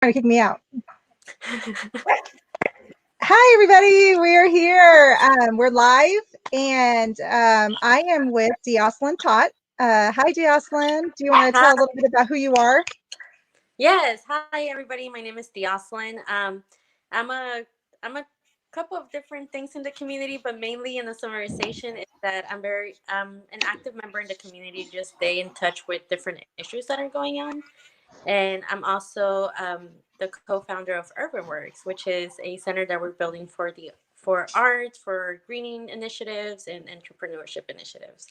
trying to kick me out. Hi, everybody. We're here. We're live, and I am with Deoslin Tot. Hi, Deoslin. Do you want to tell a little bit about who you are? Yes. Hi, everybody. My name is Deoslin. I'm a couple of different things in the community, but mainly in the summarization is that I'm an active member in the community. Just stay in touch with different issues that are going on. And I'm also the co-founder of Urban Works, which is a center that we're building for art, for greening initiatives, and entrepreneurship initiatives.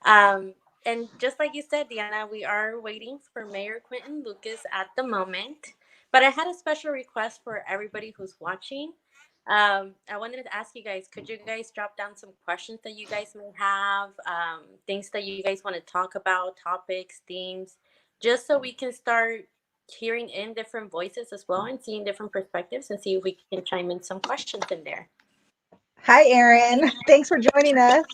And just like you said, Deanna, we are waiting for Mayor Quinton Lucas at the moment. But I had a special request for everybody who's watching. I wanted to ask you guys, could you guys drop down some questions that you guys may have, things that you guys want to talk about, topics, themes, just so we can start hearing in different voices as well and seeing different perspectives and see if we can chime in some questions in there. Hi, Erin. Thanks for joining us.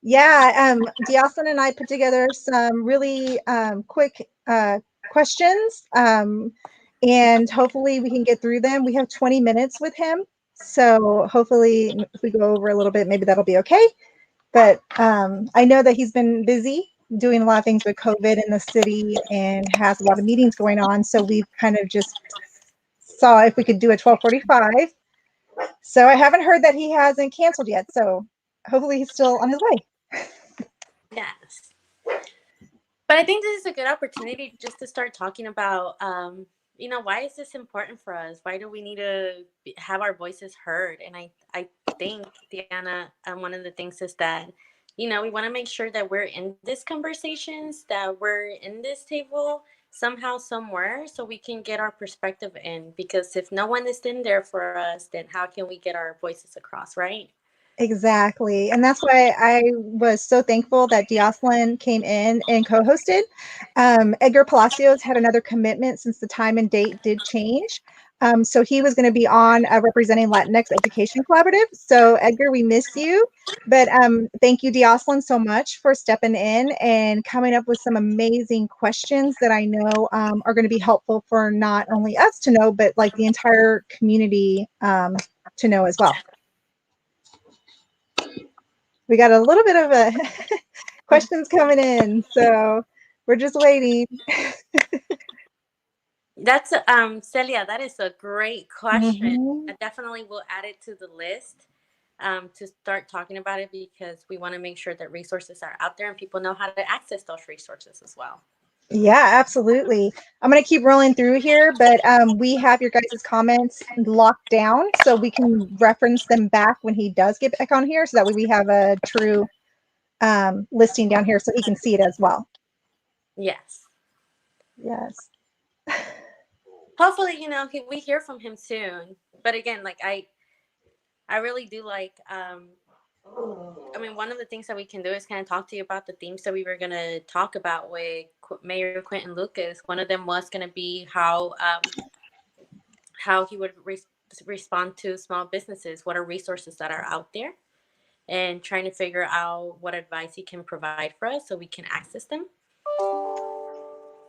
Yeah, Deoslin and I put together some really quick questions, and hopefully we can get through them. We have 20 minutes with him, so hopefully if we go over a little bit, maybe that'll be okay. But I know that he's been busy doing a lot of things with COVID in the city and has a lot of meetings going on. So we've kind of just saw if we could do a 12:45. So I haven't heard that he hasn't canceled yet. So hopefully he's still on his way. Yes. But I think this is a good opportunity just to start talking about, why is this important for us? Why do we need to have our voices heard? And I think, Deanna, one of the things is that, we want to make sure that we're in these conversations, that we're in this table somehow, somewhere, so we can get our perspective in. Because if no one is in there for us, then how can we get our voices across, right? Exactly. And that's why I was so thankful that Deoslin came in and co-hosted. Edgar Palacios had another commitment since the time and date did change. So he was going to be on representing Latinx Education Collaborative. So Edgar, we miss you. But thank you, Deoslin, so much for stepping in and coming up with some amazing questions that I know are going to be helpful for not only us to know, but like the entire community to know as well. We got a little bit of a questions coming in, so we're just waiting. That's Celia, that is a great question. Mm-hmm. I definitely will add it to the list to start talking about it because we want to make sure that resources are out there and people know how to access those resources as well. Yeah, absolutely. I'm going to keep rolling through here, but we have your guys' comments locked down so we can reference them back when he does get back on here so that way we have a true listing down here so he can see it as well. Yes. Yes. Hopefully, we hear from him soon. But again, like I really do like one of the things that we can do is kind of talk to you about the themes that we were going to talk about with Mayor Quinton Lucas. One of them was going to be how he would respond to small businesses, what are resources that are out there, and trying to figure out what advice he can provide for us so we can access them.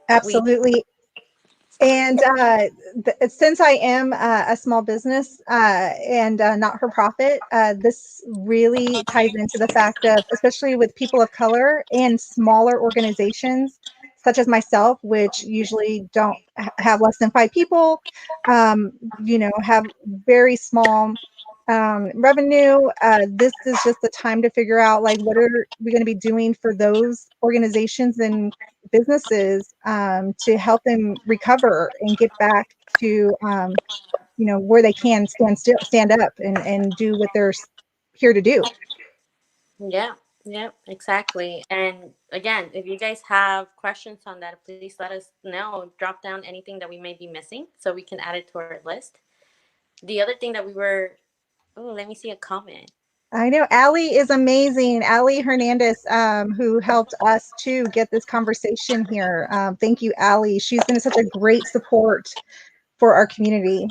Absolutely. And since I am a small business and not for profit, this really ties into the fact of, especially with people of color and smaller organizations, such as myself, which usually don't have less than 5 people, have very small revenue. This is just the time to figure out, like, what are we going to be doing for those organizations and businesses to help them recover and get back to where they can stand up and do what they're here to do. Yeah, exactly. And again, if you guys have questions on that, please let us know. Drop down anything that we may be missing so we can add it to our list. The other thing that let me see a comment. I know Allie is amazing. Allie Hernandez, who helped us to get this conversation here. Thank you, Allie. She's been such a great support for our community.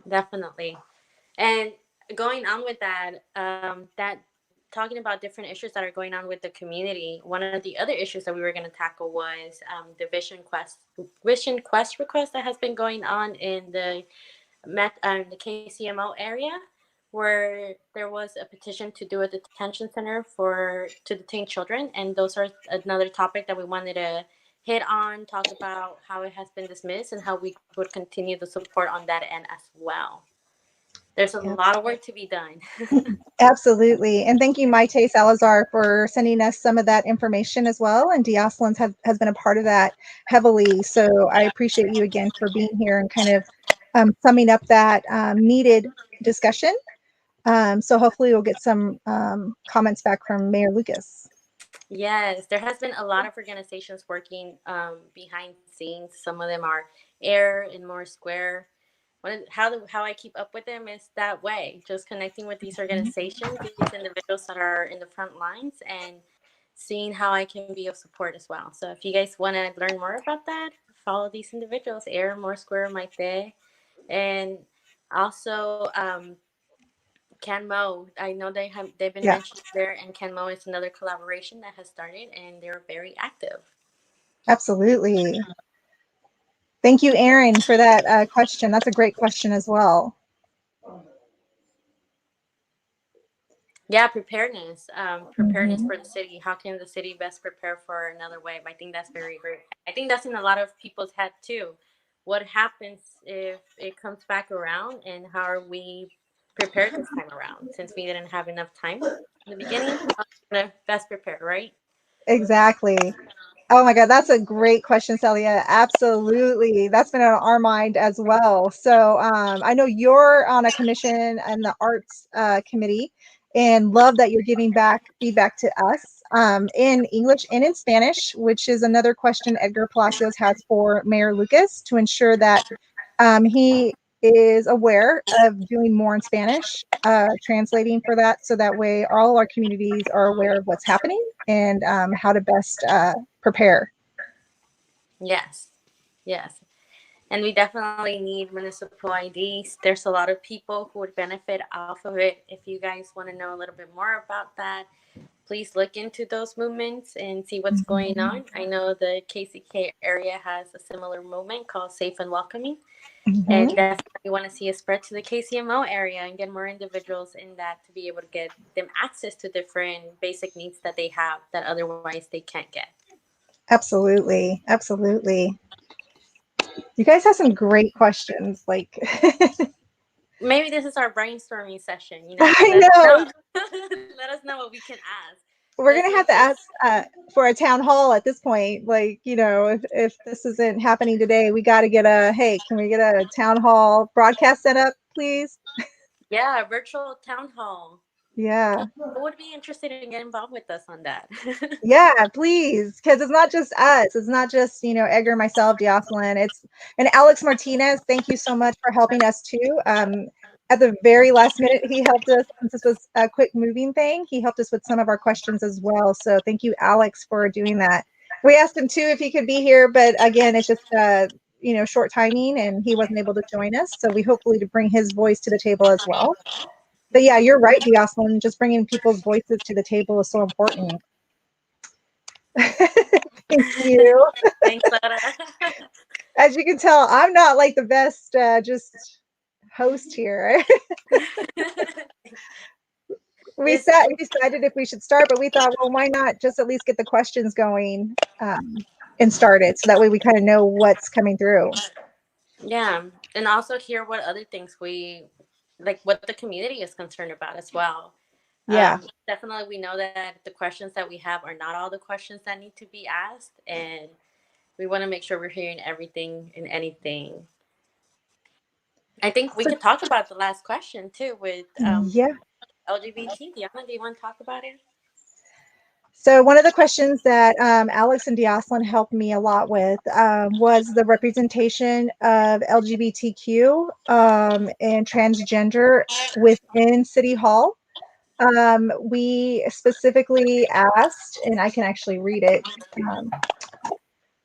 Definitely. And going on with that talking about different issues that are going on with the community, one of the other issues that we were going to tackle was the Vision Quest request that has been going on in the KCMO area, where there was a petition to do a detention center to detain children, and those are another topic that we wanted to hit on, talk about how it has been dismissed and how we would continue the support on that end as well. There's a Yeah. lot of work to be done. Absolutely. And thank you, Maite Salazar, for sending us some of that information as well. And Dioslin has been a part of that heavily. So I appreciate you again for being here and kind of summing up that needed discussion. So hopefully we'll get some comments back from Mayor Lucas. Yes, there has been a lot of organizations working behind the scenes. Some of them are Air and More Square. How I keep up with them is that way, just connecting with these organizations, these individuals that are in the front lines, and seeing how I can be of support as well. So if you guys want to learn more about that, follow these individuals, Air, More Square, Maite, and also Canmo. I know they've been Yeah, mentioned there, and Canmo is another collaboration that has started, and they're very active. absolutely. Thank you, Aaron, for that question. That's a great question as well. Yeah, preparedness. Preparedness Mhm. for the city. How can the city best prepare for another wave? I think that's very great. I think that's in a lot of people's head too. What happens if it comes back around, and how are we prepared this time around? Since we didn't have enough time in the beginning, how are we gonna best prepare, right? Exactly. Oh my God, that's a great question, Celia. Absolutely. That's been on our mind as well. So I know you're on a commission and the arts committee, and love that you're giving back feedback to us in English and in Spanish, which is another question Edgar Palacios has for Mayor Lucas to ensure that he is aware of doing more in Spanish, translating for that, so that way all our communities are aware of what's happening and how to best prepare. Yes, yes. And we definitely need municipal IDs. There's a lot of people who would benefit off of it. If you guys want to know a little bit more about that, please look into those movements and see what's going on. I know the KCK area has a similar movement called Safe and Welcoming, and Mhm. definitely want to see a spread to the KCMO area and get more individuals in that to be able to get them access to different basic needs that they have that otherwise they can't get. Absolutely. Absolutely. You guys have some great questions. Like, Maybe this is our brainstorming session. I Let us know know. Let us know what we can ask. we're Let's going to have make to this. ask for a town hall at this point. Like, if this isn't happening today, we got to get hey, can we get a town hall broadcast set up, please? Yeah, virtual town hall. Yeah. Who would be interested in getting involved with us on that? Yeah, please, because it's not just us. It's not just Edgar, myself, Dioselin. And Alex Martinez. Thank you so much for helping us too. At the very last minute, he helped us since this was a quick moving thing. He helped us with some of our questions as well. So thank you, Alex, for doing that. We asked him too if he could be here, but again, it's just short timing, and he wasn't able to join us. So we hopefully to bring his voice to the table as well. But yeah, you're right, Dioselin. Just bringing people's voices to the table is so important. Thank you. Thanks, Laura. As you can tell, I'm not like the best just host here. we It's sat and decided if we should start, but we thought, well, why not just at least get the questions going and started, so that way we kind of know what's coming through. yeah, and also hear what other things we like, what the community is concerned about as well. Yeah, Definitely, we know that the questions that we have are not all the questions that need to be asked, and we want to make sure we're hearing everything and anything. I think we so could talk about the last question too with yeah. LGBT. Diana, do you want to talk about it? So one of the questions that Alex and Dioselin helped me a lot with was the representation of LGBTQ and transgender within City Hall. We specifically asked, and I can actually read it. Um,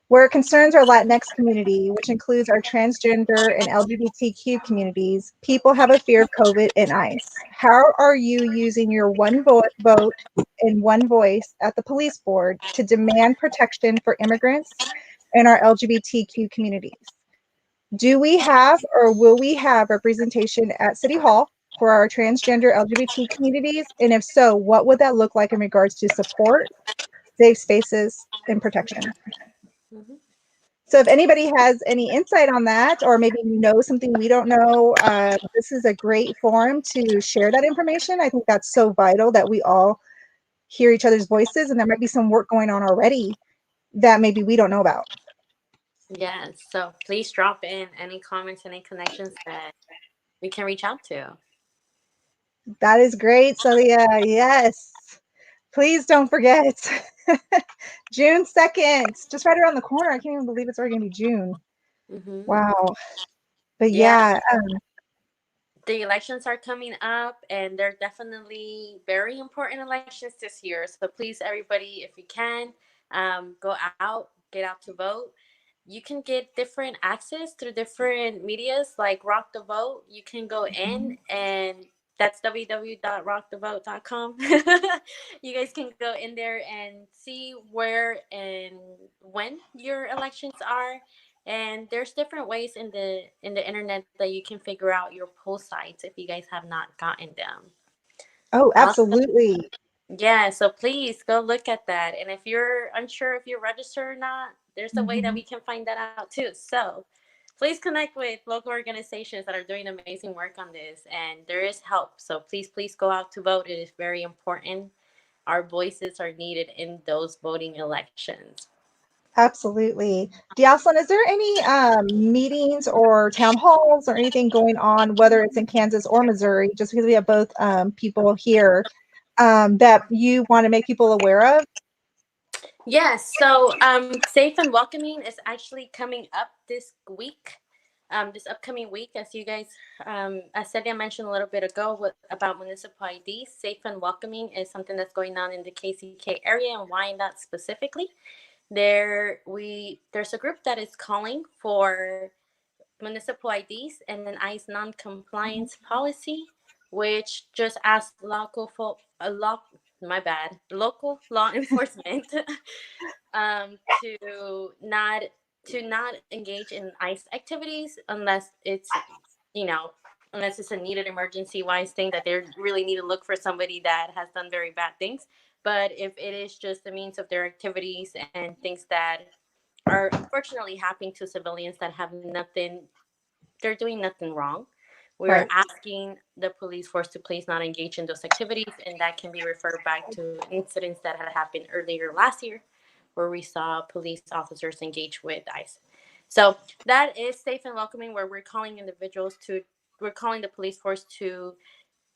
Where it concerns our Latinx community, which includes our transgender and LGBTQ communities, people have a fear of COVID and ICE. How are you using your vote and one voice at the police board to demand protection for immigrants and our LGBTQ communities? Do we have or will we have representation at City Hall for our transgender LGBT communities? And if so, what would that look like in regards to support, safe spaces, and protection? Mhm. So if anybody has any insight on that, or maybe you know something we don't know, this is a great forum to share that information. I think that's so vital that we all hear each other's voices, and there might be some work going on already that maybe we don't know about. Yes. So please drop in any comments, any connections that we can reach out to. That is great, Celia. Yes. Please don't forget. June 2nd, just right around the corner. I can't even believe it's already going to be June. Hmm. Wow. But Yeah. yeah, The elections are coming up, and they're definitely very important elections this year. So please, everybody, if you can, go out, get out to vote. You can get different access through different medias like Rock the Vote. You can go in, and that's www.rockthevote.com. You guys can go in there and see where and when your elections are, and there's different ways in the internet that you can figure out your poll sites if you guys have not gotten them. oh, Also, absolutely. yeah, so please go look at that. And if you're unsure if you're registered or not, there's a way that Mhm. we can find that out too. So please connect with local organizations that are doing amazing work on this, and there is help. So please go out to vote. It is very important. Our voices are needed in those voting elections. Absolutely. Diaslin, is there any meetings or town halls or anything going on, whether it's in Kansas or Missouri, just because we have both people here, that you want to make people aware of? Yes, so Safe and Welcoming is actually coming up this week, this upcoming week. As you guys, as Celia mentioned a little bit ago about municipal ID, Safe and Welcoming is something that's going on in the KCK area and Wyandotte specifically. There's a group that is calling for municipal IDs and an ICE non-compliance policy, which just asks local law enforcement to not engage in ICE activities unless you know it's a needed emergency wise thing that they really need to look for somebody that has done very bad things. But if it is just a means of their activities and things that are unfortunately happening to civilians that have nothing, they're doing nothing wrong. We are Right. asking the police force to please not engage in those activities, and that can be referred back to incidents that had happened earlier last year, where we saw police officers engage with ICE. So that is Safe and Welcoming, where we're calling the police force to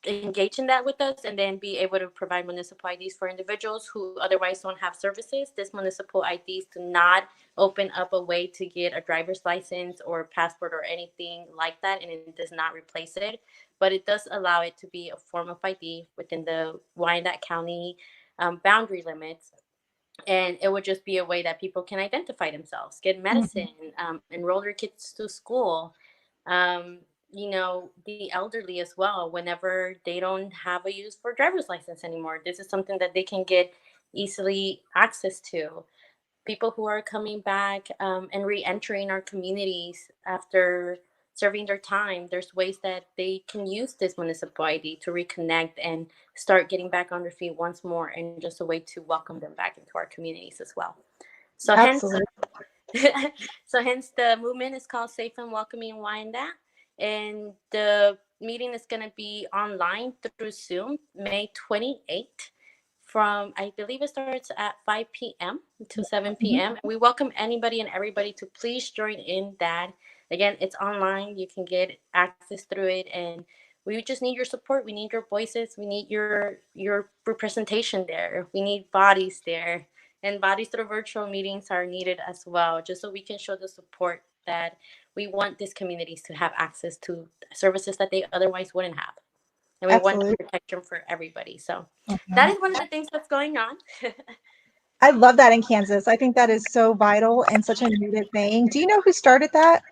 engage in that with us and then be able to provide municipal IDs for individuals who otherwise don't have services. This municipal IDs do not open up a way to get a driver's license or passport or anything like that, and it does not replace it, but it does allow it to be a form of ID within the Wyandotte County boundary limits. And it would just be a way that people can identify themselves, get Mhm. medicine, enroll their kids to school, um, the elderly as well. Whenever they don't have a use for driver's license anymore, this is something that they can get easily access to. People who are coming back and re-entering our communities after serving their time, there's ways that they can use this municipal ID to reconnect and start getting back on their feet once more, and just a way to welcome them back into our communities as well. So hence Absolutely. so hence the movement is called Safe and Welcoming Wyandotte. And the meeting is going to be online through Zoom May 28th, from, I believe it starts at 5 p.m. to 7 Mhm. p.m. We welcome anybody and everybody to please join in that. Again, it's online. You can get access through it, and we just need your support. We need your voices. We need your representation there. We need bodies there, and bodies through virtual meetings are needed as well, just so we can show the support that we want these communities to have access to services that they otherwise wouldn't have. And we want Absolutely. protection for everybody. So that Mhm. is one of the things that's going on. I love that in Kansas. I think that is so vital and such a needed thing. Do you know who started that?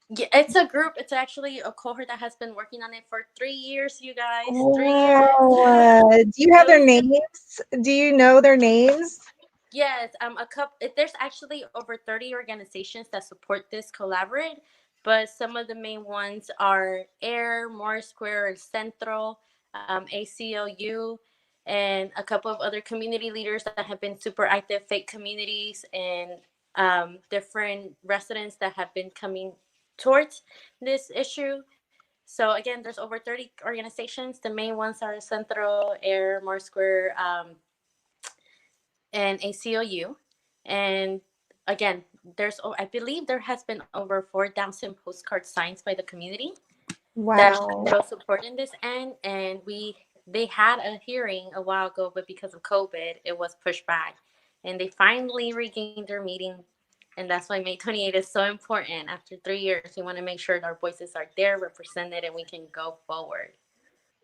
Yeah, it's a group. It's actually a cohort that has been working on it for 3 years, you guys. 3 years. Wow. Do you have their Really? names? Do you know their names? Yes, a couple. There's actually over 30 organizations that support this collaborate, but some of the main ones are Air, Morris Square, Centro, ACLU, and a couple of other community leaders that have been super active, fake communities, and different residents that have been coming towards this issue. So again, there's over 30 organizations. The main ones are Centro, Air, Morris Square, and ACLU. And again, I believe there has been over 4,000 postcard signs by the community that Wow. show support in this end. And they had a hearing a while ago, but because of COVID, it was pushed back. And they finally regained their meeting. And that's why May 28th is so important. After 3 years, we want to make sure that our voices are there, represented, and we can go forward.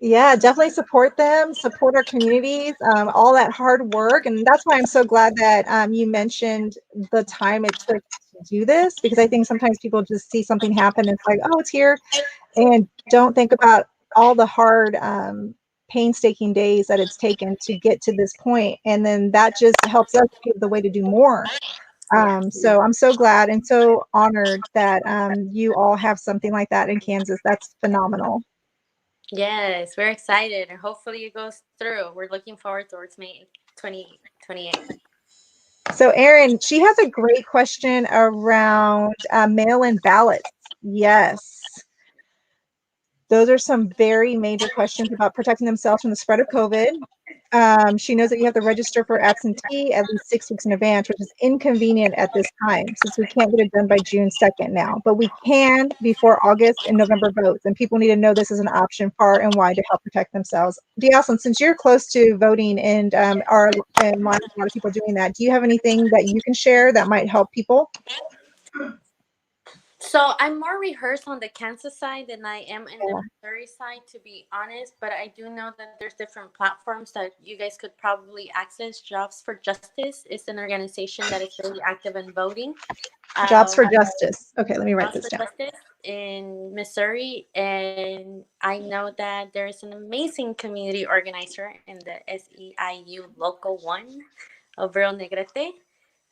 Yeah, definitely support them, support our communities, all that hard work. And that's why I'm so glad that you mentioned the time it took to do this, because I think sometimes people just see something happen and it's like, oh, it's here, and don't think about all the hard, painstaking days that it's taken to get to this point. And then that just helps us pave the way to do more. Yeah. So I'm so glad and so honored that you all have something like that in Kansas. That's phenomenal. Yes, we're excited and hopefully it goes through. We're looking forward towards May 2028. So, Erin, she has a great question around mail-in ballots. Yes, those are some very major questions about protecting themselves from the spread of COVID. She knows that you have to register for absentee at least 6 weeks in advance, which is inconvenient at this time since we can't get it done by June 2nd now, but we can before August and November votes, and people need to know this is an option far and wide to help protect themselves. Diaslin, since you're close to voting and are in line with a lot of people doing that, do you have anything that you can share that might help people? So I'm more rehearsed on the Kansas side than I am in the Yeah. Missouri side, to be honest. But I do know that there's different platforms that you guys could probably access. Jobs for Justice is an organization that is really active in voting. Jobs Um, for Justice. Okay, let me write Jobs this for down. Justice in Missouri, and I know that there is an amazing community organizer in the SEIU Local One of Real Negrete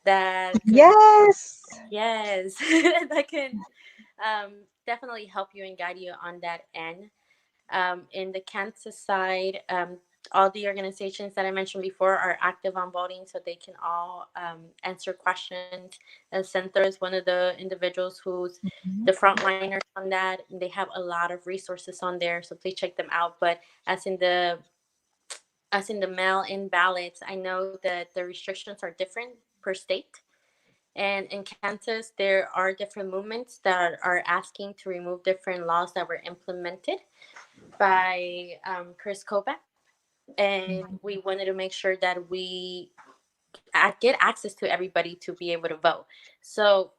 that could, Yes. yes, that can definitely help you and guide you on that end. In the Kansas side, all the organizations that I mentioned before are active on voting, so they can all answer questions. And Center is one of the individuals who's Mhm. the frontliners on that. And they have a lot of resources on there, so please check them out. But as in the mail-in ballots, I know that the restrictions are different per state. And in Kansas, there are different movements that are asking to remove different laws that were implemented by Chris Kobach. And we wanted to make sure that we get access to everybody to be able to vote. So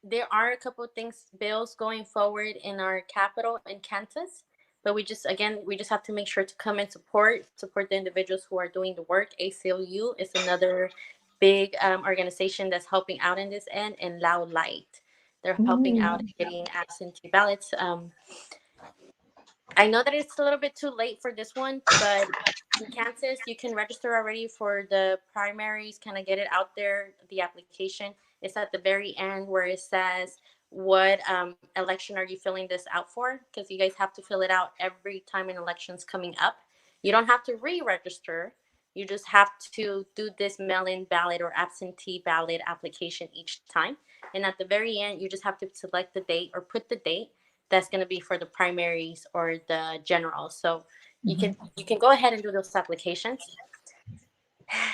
there are a couple of things, bills going forward in our capital in Kansas. But we just have to make sure to come and support the individuals who are doing the work. ACLU is another big organization that's helping out in this end, and Loud Light. They're helping out Mm. in getting absentee ballots. I know that it's a little bit too late for this one, but in Kansas, you can register already for the primaries, kind of get it out there. The application is at the very end where it says what election are you filling this out for, because you guys have to fill it out every time an election's coming up. You don't have to re-register. You just have to do this mail-in ballot or absentee ballot application each time. And at the very end, you just have to select the date or put the date that's going to be for the primaries or the generals. So you can go ahead and do those applications.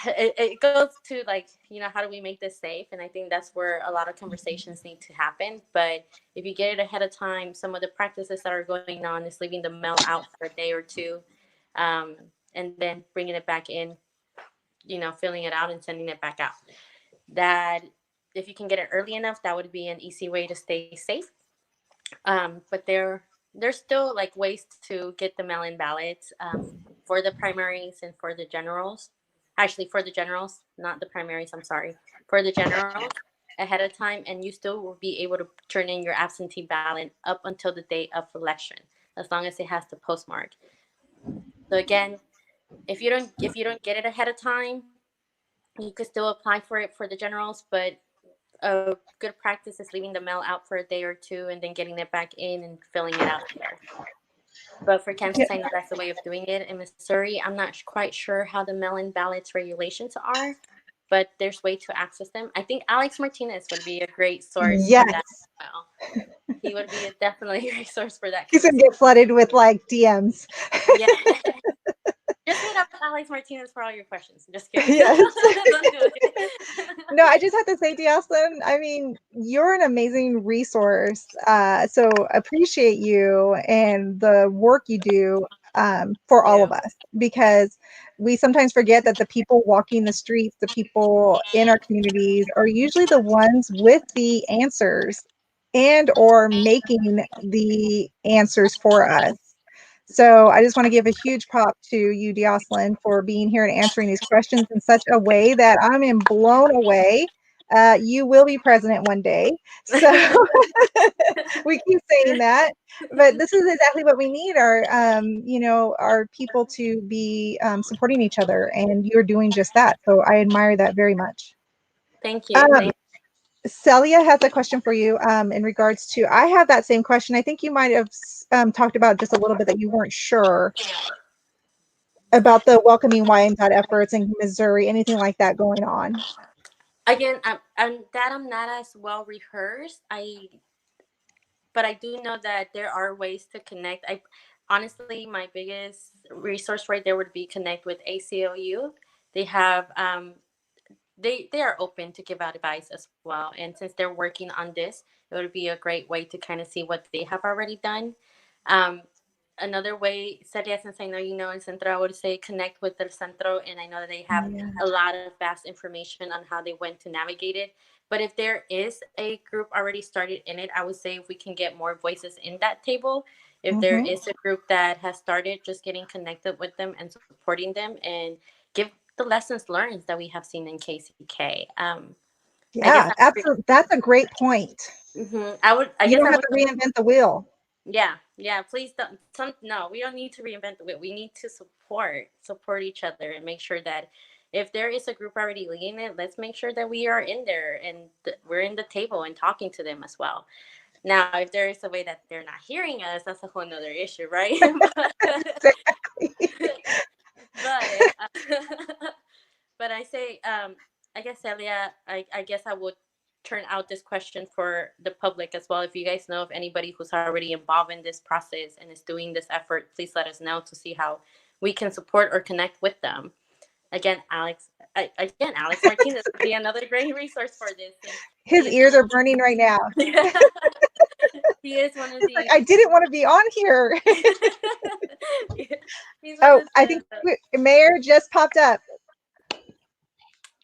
It goes to, like, how do we make this safe? And I think that's where a lot of conversations need to happen. But if you get it ahead of time, some of the practices that are going on is leaving the mail out for a day or two, um, and then bringing it back in, filling it out and sending it back out. That, if you can get it early enough, that would be an easy way to stay safe. But there's still, like, ways to get the mail-in ballots for the primaries and for the generals. actually for the generals, not the primaries, I'm sorry, for the generals ahead of time, and you still will be able to turn in your absentee ballot up until the day of election, as long as it has the postmark. So again, if you don't get it ahead of time, you could still apply for it for the generals, but a good practice is leaving the mail out for a day or two and then getting it back in and filling it out there. But for Yeah. Kansas, I know that's the way of doing it. In Missouri, I'm not quite sure how the mail-in ballots regulations are, but there's way to access them. I think Alex Martinez would be a great source for Yes. that as well. He would be definitely a great source for that. He's gonna get flooded with like DMs. Yeah. Just hit up Alex Martinez for all your questions. Just kidding. Yes. Don't do it. No, I just have to say, Diaslin, I mean, you're an amazing resource. So appreciate you and the work you do for all of us, because we sometimes forget that the people walking the streets, the people in our communities, are usually the ones with the answers and or making the answers for us. So I just want to give a huge prop to you, Dioslin, for being here and answering these questions in such a way that I'm blown away. You will be president one day. So we keep saying that, but this is exactly what we need our people to be supporting each other, and you're doing just that. So I admire that very much. Thank you. Celia has a question for you in regards to, I have that same question. I think you might have talked about just a little bit that you weren't sure about the welcoming Wyandotte efforts in Missouri, anything like that going on. Again, I'm not as well rehearsed. But I do know that there are ways to connect. I honestly, my biggest resource right there would be connect with ACLU. They have they are open to give out advice as well. And since they're working on this, it would be a great way to kind of see what they have already done. Um, Another way, Celia, since I know you know in Centro, I would say connect with the Centro, and I know that they have a lot of vast information on how they went to navigate it. But if there is a group already started in it, I would say if we can get more voices in that table, if there is a group that has started, just getting connected with them and supporting them and give the lessons learned that we have seen in KCK. Yeah, absolutely. That's a great point. I you guess don't I have would to reinvent the wheel. Yeah. Please don't. No, we don't need to reinvent the wheel. We need to support each other, and make sure that if there is a group already leading it, let's make sure that we are in there and we're in the table and talking to them as well. Now, if there is a way that they're not hearing us, that's a whole nother issue, right? But I say, I guess, Celia, I guess I would turn out this question for the public as well. If you guys know of anybody who's already involved in this process and is doing this effort, please let us know to see how we can support or connect with them. Again, Alex Martinez would be another great resource for this. His ears are burning right now. He is one of the. Like, I didn't want to be on here. I think Mayor just popped up.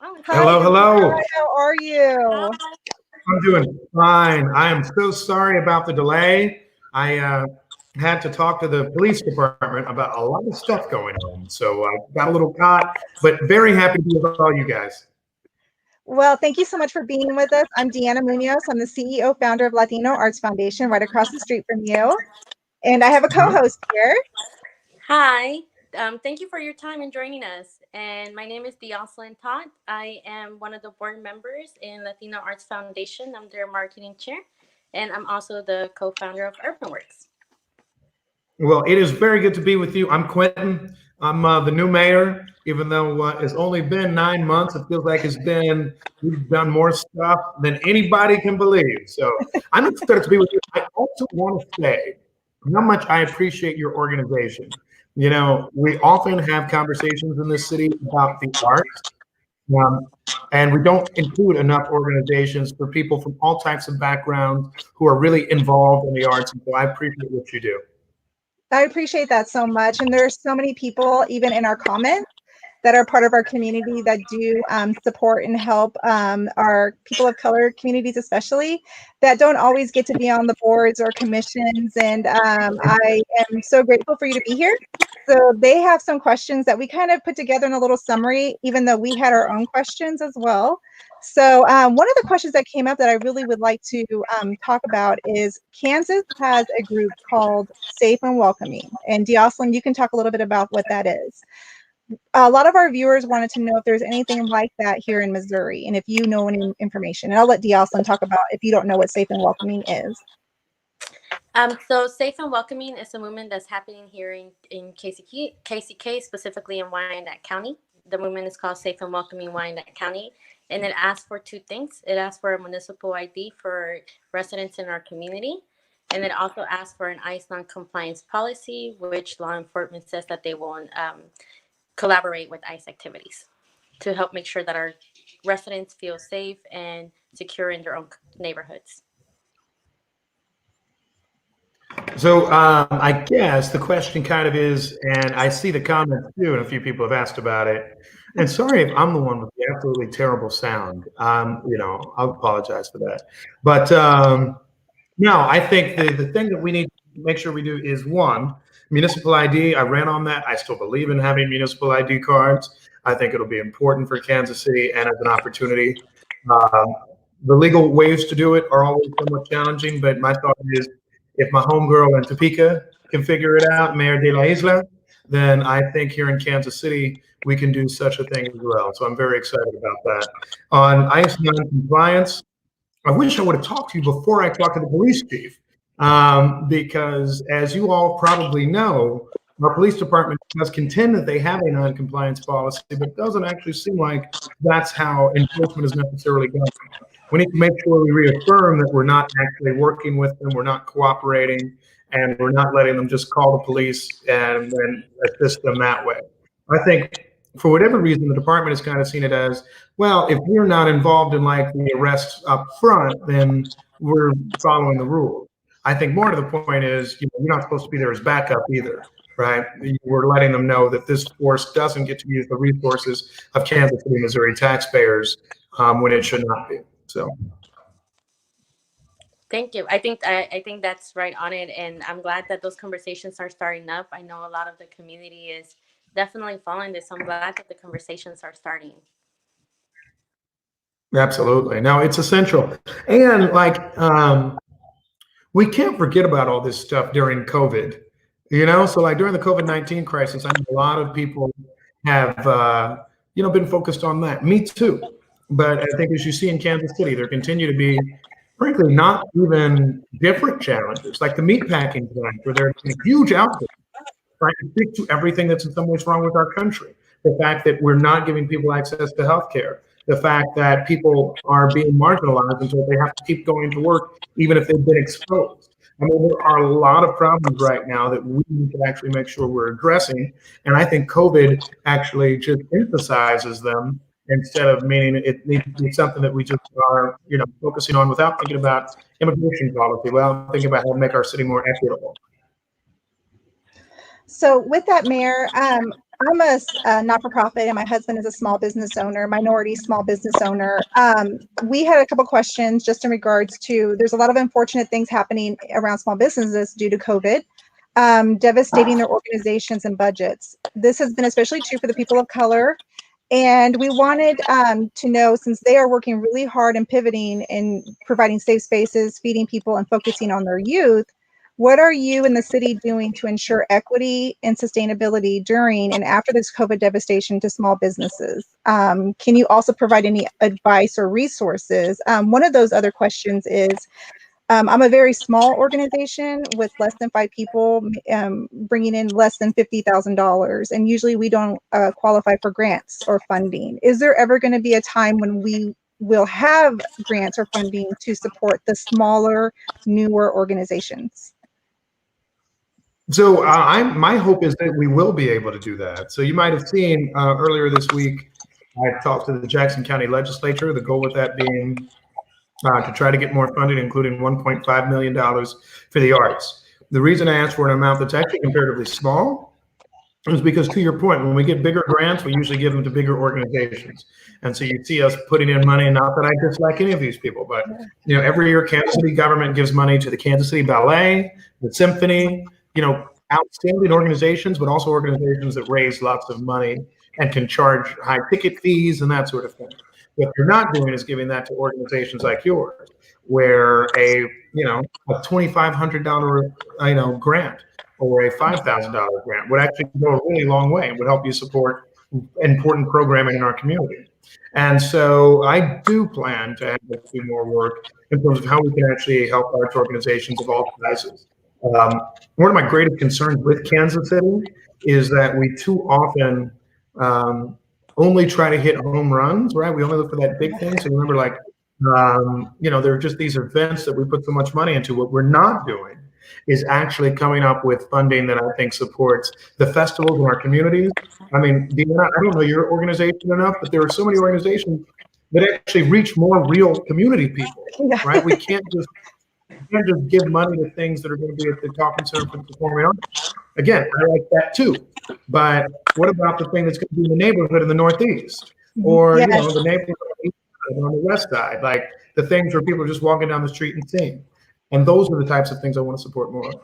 Oh, hello. Hi, how are you? Hi. I'm doing fine. I am so sorry about the delay. I had to talk to the police department about a lot of stuff going on, so I got a little caught, but very happy to be with all you guys. Well, thank you so much for being with us. I'm Deanna Munoz. I'm the CEO, founder of Latino Arts Foundation, right across the street from you. And I have a co-host here. Hi. Thank you for your time and joining us. And my name is Dioslin Todd. I am one of the board members in Latino Arts Foundation. I'm their marketing chair. And I'm also the co-founder of UrbanWorks. Well, it is very good to be with you. I'm Quinton. I'm the new mayor. Even though it's only been 9 months, it feels like we've done more stuff than anybody can believe. So I'm excited to be with you. I also want to say how much I appreciate your organization. You know, we often have conversations in this city about the arts, and we don't include enough organizations for people from all types of backgrounds who are really involved in the arts. And so I appreciate what you do. I appreciate that so much. And there's so many people, even in our comments, that are part of our community that do support and help our people of color communities, especially, that don't always get to be on the boards or commissions. And I am so grateful for you to be here. So they have some questions that we kind of put together in a little summary, even though we had our own questions as well. So one of the questions that came up that I really would like to talk about is Kansas has a group called Safe and Welcoming. And Dioslin, you can talk a little bit about what that is. A lot of our viewers wanted to know if there's anything like that here in Missouri, and if you know any information. And I'll let Dioslin talk about if you don't know what Safe and Welcoming is. So Safe and Welcoming is a movement that's happening here in KCK, specifically in Wyandotte County. The movement is called Safe and Welcoming Wyandotte County, and it asks for two things. It asks for a municipal ID for residents in our community, and it also asks for an ICE non-compliance policy, which law enforcement says that they will collaborate with ICE activities to help make sure that our residents feel safe and secure in their own neighborhoods. So I guess the question kind of is, and I see the comments too, and a few people have asked about it. And sorry if I'm the one with the absolutely terrible sound. I'll apologize for that. But no, I think the thing that we need to make sure we do is, one, municipal ID. I ran on that. I still believe in having municipal ID cards. I think it'll be important for Kansas City and as an opportunity. The legal ways to do it are always somewhat challenging, but my thought is, if my homegirl in Topeka can figure it out, Mayor de la Isla, then I think here in Kansas City, we can do such a thing as well. So I'm very excited about that. On ICE non-compliance, I wish I would have talked to you before I talked to the police chief, because as you all probably know, our police department does contend that they have a non-compliance policy, but it doesn't actually seem like that's how enforcement is necessarily going. We need to make sure we reaffirm that we're not actually working with them, we're not cooperating, and we're not letting them just call the police and then assist them that way. I think for whatever reason, the department has kind of seen it as, well, if we're not involved in like the arrests up front, then we're following the rules. I think more to the point is, you're not supposed to be there as backup either, right? We're letting them know that this force doesn't get to use the resources of Kansas City, Missouri taxpayers when it should not be. So, thank you. I think that's right on it, and I'm glad that those conversations are starting up. I know a lot of the community is definitely following this. I'm glad that the conversations are starting. Absolutely. No, it's essential, and like we can't forget about all this stuff during COVID. So like during the COVID-19 crisis, I know a lot of people have been focused on that. Me too. But I think as you see in Kansas City, there continue to be, frankly, not even different challenges, like the meatpacking plant, where there's a huge output trying to fix to everything that's in some ways wrong with our country. The fact that we're not giving people access to healthcare, the fact that people are being marginalized until they have to keep going to work, even if they've been exposed. I mean, there are a lot of problems right now that we need to actually make sure we're addressing. And I think COVID actually just emphasizes them, instead of meaning it needs to be something that we just are, focusing on without thinking about immigration policy, without thinking about how to make our city more equitable. So with that, Mayor, I'm a not-for-profit, and my husband is a small business owner, minority small business owner. We had a couple questions just in regards to, there's a lot of unfortunate things happening around small businesses due to COVID, devastating their organizations and budgets. This has been especially true for the people of color. And we wanted to know, since they are working really hard and pivoting and providing safe spaces, feeding people and focusing on their youth, what are you and the city doing to ensure equity and sustainability during and after this COVID devastation to small businesses? Can you also provide any advice or resources? One of those other questions is, I'm a very small organization with less than 5 people, bringing in less than $50,000, and usually we don't qualify for grants or funding. Is there ever going to be a time when we will have grants or funding to support the smaller, newer organizations? So my hope is that we will be able to do that. So you might have seen earlier this week, I talked to the Jackson County Legislature, the goal with that being to try to get more funding, including $1.5 million for the arts. The reason I asked for an amount that's actually comparatively small is because, to your point, when we get bigger grants, we usually give them to bigger organizations. And so you see us putting in money, not that I dislike any of these people, but every year Kansas City government gives money to the Kansas City Ballet, the Symphony, outstanding organizations, but also organizations that raise lots of money and can charge high ticket fees and that sort of thing. What they're not doing is giving that to organizations like yours, where a $2,500 grant or a $5,000 grant would actually go a really long way and would help you support important programming in our community. And so I do plan to have us do more work in terms of how we can actually help arts organizations of all sizes. One of my greatest concerns with Kansas City is that we too often only try to hit home runs, right? We only look for that big thing. So remember, like, there are just these events that we put so much money into. What we're not doing is actually coming up with funding that I think supports the festivals in our communities. I mean, Deanna, I don't know your organization enough, but there are so many organizations that actually reach more real community people, right? We can't just give money to things that are going to be at the Talking Center for the Performing Arts. Again, I like that too. But what about the thing that's going to be in the neighborhood in the Northeast, or the neighborhood on the West Side, like the things where people are just walking down the street and sing? And those are the types of things I want to support more of.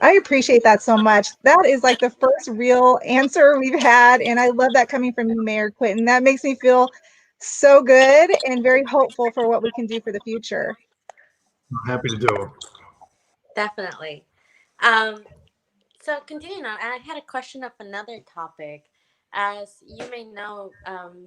I appreciate that so much. That is like the first real answer we've had, and I love that coming from you, Mayor Quinton. That makes me feel so good and very hopeful for what we can do for the future. I'm happy to do it. Definitely. So continuing on, I had a question of another topic. As you may know,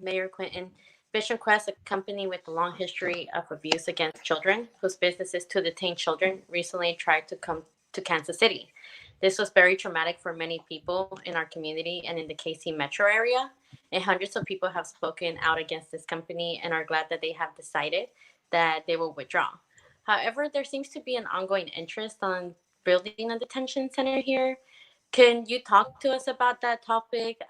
Mayor Quinton, Bishop Quest, a company with a long history of abuse against children, whose business is to detain children, recently tried to come to Kansas City. This was very traumatic for many people in our community and in the KC metro area. And hundreds of people have spoken out against this company and are glad that they have decided that they will withdraw. However, there seems to be an ongoing interest on building a detention center here. Can you talk to us about that topic?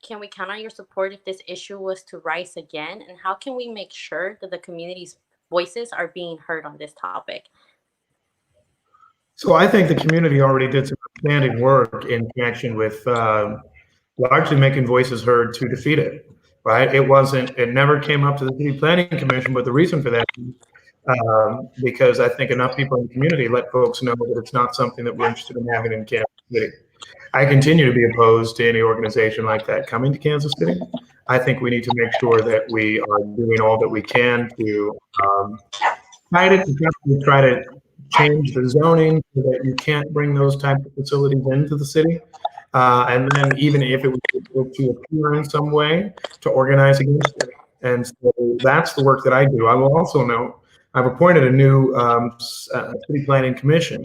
Can we count on your support if this issue was to rise again? And how can we make sure that the community's voices are being heard on this topic? So I think the community already did some outstanding work in connection with largely making voices heard to defeat it, right? It never came up to the City Planning Commission, but the reason for that because I think enough people in the community let folks know that it's not something that we're interested in having in Kansas City. I continue to be opposed to any organization like that coming to Kansas City. I think we need to make sure that we are doing all that we can to try to change the zoning so that you can't bring those types of facilities into the city. And then even if it was able to appear in some way, to organize against it. And so that's the work that I do. I will also note I've appointed a new city planning commission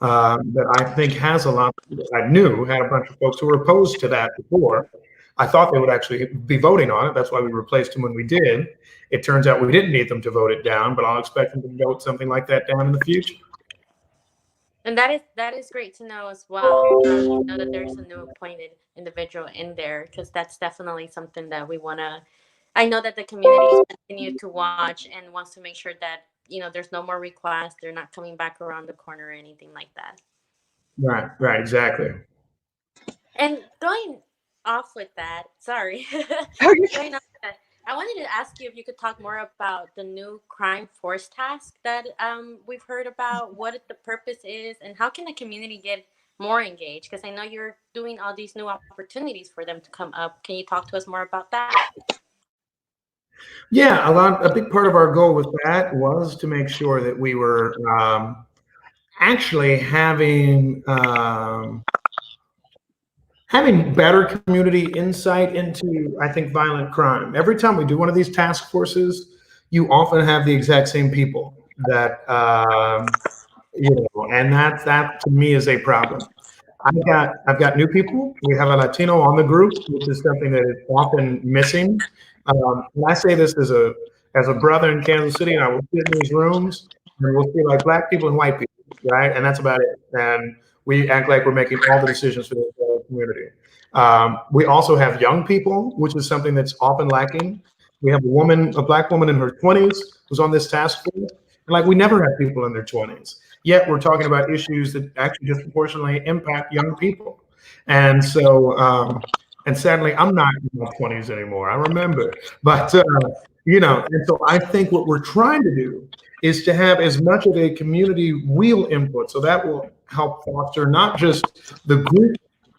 that I think has a lot. I knew had a bunch of folks who were opposed to that before. I thought they would actually be voting on it. That's why we replaced them when we did. It turns out we didn't need them to vote it down, but I'll expect them to vote something like that down in the future. And that is great to know as well. To know that there's a new appointed individual in there, because that's definitely something that we want to. I know that the community continue to watch and wants to make sure that there's no more requests. They're not coming back around the corner or anything like that. Right, exactly. And going off with that, sorry. Going off with that, I wanted to ask you if you could talk more about the new crime force task that we've heard about, what the purpose is, and how can the community get more engaged? Because I know you're doing all these new opportunities for them to come up. Can you talk to us more about that? Yeah, a big part of our goal with that was to make sure that we were actually having better community insight into, I think, violent crime. Every time we do one of these task forces, you often have the exact same people that, and that to me is a problem. I've got new people. We have a Latino on the group, which is something that is often missing. And I say this as a brother in Kansas City, and I will sit in these rooms and we'll see like black people and white people, right? And that's about it. And we act like we're making all the decisions for the whole community. We also have young people, which is something that's often lacking. We have a black woman in her 20s who's on this task force. And like we never have people in their 20s. Yet we're talking about issues that actually disproportionately impact young people. And so, and sadly, I'm not in my 20s anymore. I remember, but and so I think what we're trying to do is to have as much of a community real input. So that will help foster not just the group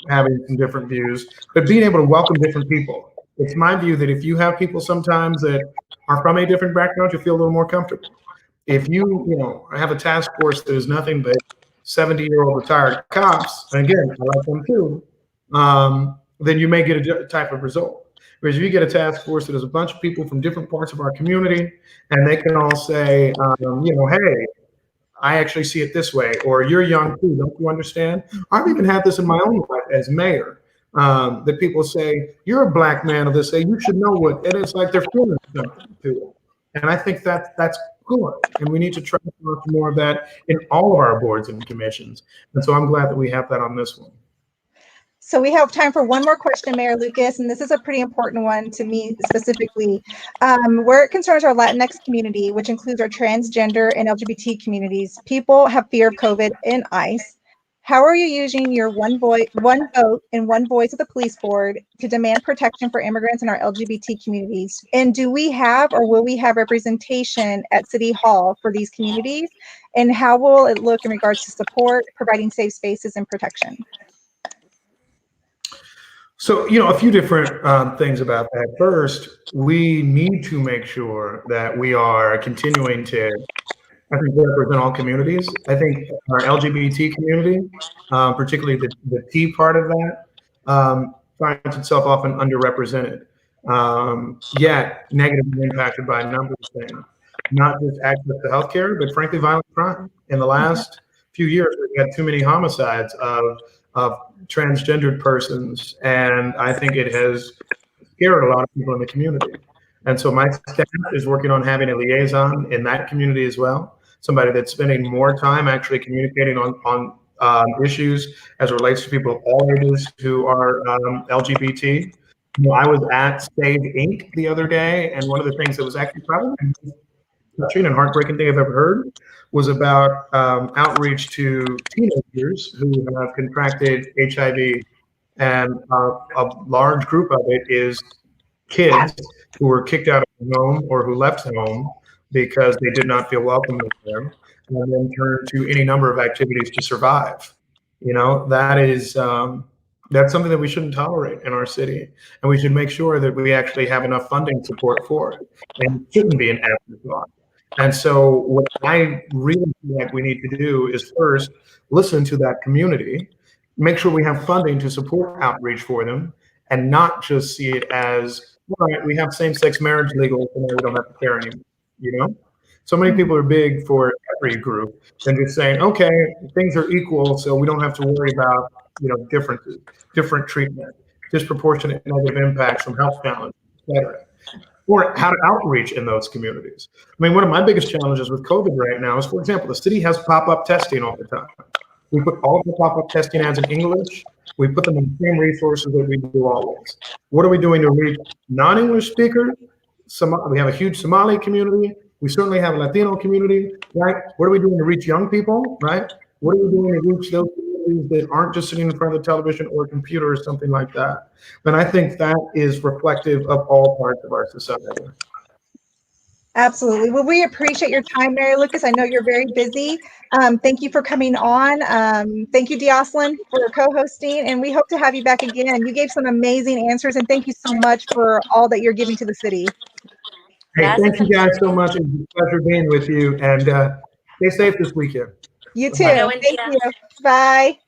having some different views, but being able to welcome different people. It's my view that if you have people sometimes that are from a different background, you feel a little more comfortable. If you have a task force that is nothing but 70-year-old retired cops, and again, I like them too, then you may get a type of result. Whereas if you get a task force that is a bunch of people from different parts of our community, and they can all say, hey, I actually see it this way, or you're young too, don't you understand? I've even had this in my own life as mayor, that people say, you're a black man of this, say you should know what, and it's like they're feeling something to it. And I think that's good, and we need to try to do more of that in all of our boards and commissions. And so I'm glad that we have that on this one. So we have time for one more question, Mayor Lucas, and this is a pretty important one to me specifically. Where it concerns our Latinx community, which includes our transgender and LGBT communities, people have fear of COVID and ICE. How are you using your one vote and one voice of the police board to demand protection for immigrants in our LGBT communities? And do we have or will we have representation at City Hall for these communities? And how will it look in regards to support, providing safe spaces and protection? So, a few different things about that. First, we need to make sure that we are continuing to, I think, represent all communities. I think our LGBT community, particularly the T part of that, finds itself often underrepresented, yet negatively impacted by a number of things, not just access to healthcare, but frankly, violent crime. In the last few years, we've had too many homicides of transgendered persons, and I think it has scared a lot of people in the community. And so my staff is working on having a liaison in that community as well, somebody that's spending more time actually communicating on issues as it relates to people of all ages who are LGBT. I was at Save Inc. the other day, and one of the things that was actually probably the most touching and heartbreaking thing I've ever heard was about outreach to teenagers who have contracted HIV, and a large group of it is kids who were kicked out of home or who left home because they did not feel welcome there, and then turned to any number of activities to survive. That is that's something that we shouldn't tolerate in our city, and we should make sure that we actually have enough funding support for it, and it shouldn't be an afterthought. And so what I really feel like we need to do is first listen to that community, make sure we have funding to support outreach for them, and not just see it as, all right, we have same-sex marriage legal, so now we don't have to care anymore, So many people are big for every group than just saying, okay, things are equal, so we don't have to worry about, differences, different treatment, disproportionate negative impacts from health challenges, et cetera. Or how to outreach in those communities. I mean, one of my biggest challenges with COVID right now is, for example, the city has pop-up testing all the time. We put all of the pop-up testing ads in English. We put them in the same resources that we do always. What are we doing to reach non-English speakers? We have a huge Somali community. We certainly have a Latino community, right? What are we doing to reach young people, right? What are we doing to reach those communities that aren't just sitting in front of the television or a computer or something like that? And I think that is reflective of all parts of our society. Absolutely. Well, we appreciate your time, Mary Lucas. I know you're very busy. Thank you for coming on. Thank you, Deoslin, for co-hosting, and we hope to have you back again. You gave some amazing answers, and thank you so much for all that you're giving to the city. Hey, thank you guys so much. It's a pleasure being with you, and stay safe this weekend. You too. Thank you. Bye.